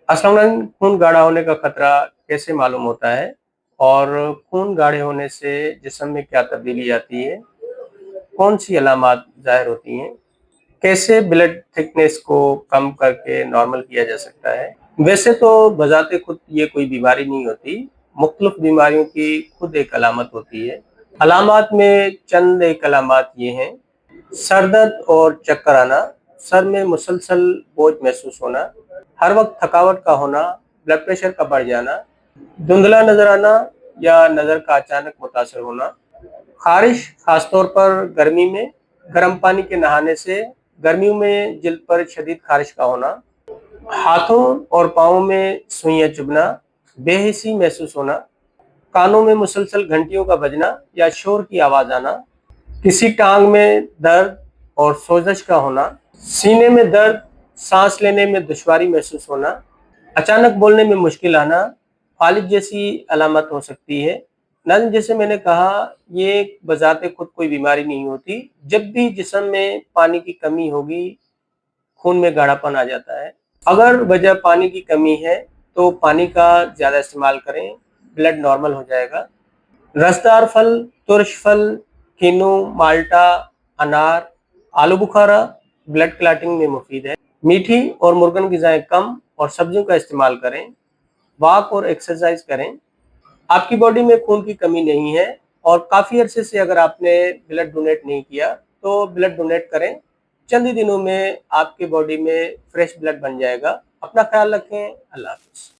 अस्सलाम वालेकुम। खून गाढ़ा होने का खतरा कैसे मालूम होता है और खून गाढ़े होने से जिस्म में क्या तब्दीली आती है? कौन सी अलामात ज़ाहिर होती हैं? कैसे ब्लड थिकनेस को कम करके नॉर्मल किया जा सकता है? वैसे तो बज़ाते खुद ये कोई बीमारी नहीं होती, मुख्तलिफ बीमारियों की खुद एक अलामत होती है। अलामात में चंद एक अलामात ये हैं, सर दर्द और चक्कर आना, सर में मुसलसल बोझ महसूस होना, हर वक्त थकावट का होना, ब्लड प्रेशर का बढ़ जाना, धुंधला नजर आना या नजर का अचानक मुतासर होना, खारिश खासतौर पर गर्मी में, गर्म पानी के नहाने से, गर्मियों में जिल्द पर शदीद खारिश का होना, हाथों और पाँवों में सुइयां चुभना, बेहिसी महसूस होना, कानों में मुसलसल घंटियों का बजना या शोर की आवाज आना, किसी टांग में दर्द और सोजश का होना, सीने में दर्द, सांस लेने में दुश्वारी महसूस होना, अचानक बोलने में मुश्किल आना, फालिज जैसी अलामत हो सकती है। नाज़रीन, जैसे मैंने कहा, ये बजाते खुद कोई बीमारी नहीं होती। जब भी जिस्म में पानी की कमी होगी, खून में गाढ़ापन आ जाता है। अगर वजह पानी की कमी है तो पानी का ज़्यादा इस्तेमाल करें, ब्लड नॉर्मल हो जाएगा। रसदार फल, तुर्श फल, किन्नू, माल्टा, अनार, आलू बुखारा ब्लड क्लॉटिंग में मुफीद है। मीठी और मुर्गन ग़िज़ाएँ कम और सब्जियों का इस्तेमाल करें। वॉक और एक्सरसाइज करें। आपकी बॉडी में खून की कमी नहीं है और काफ़ी अरसे से अगर आपने ब्लड डोनेट नहीं किया तो ब्लड डोनेट करें। चंद ही दिनों में आपकी बॉडी में फ्रेश ब्लड बन जाएगा। अपना ख्याल रखें। अल्लाह हाफ़िज़।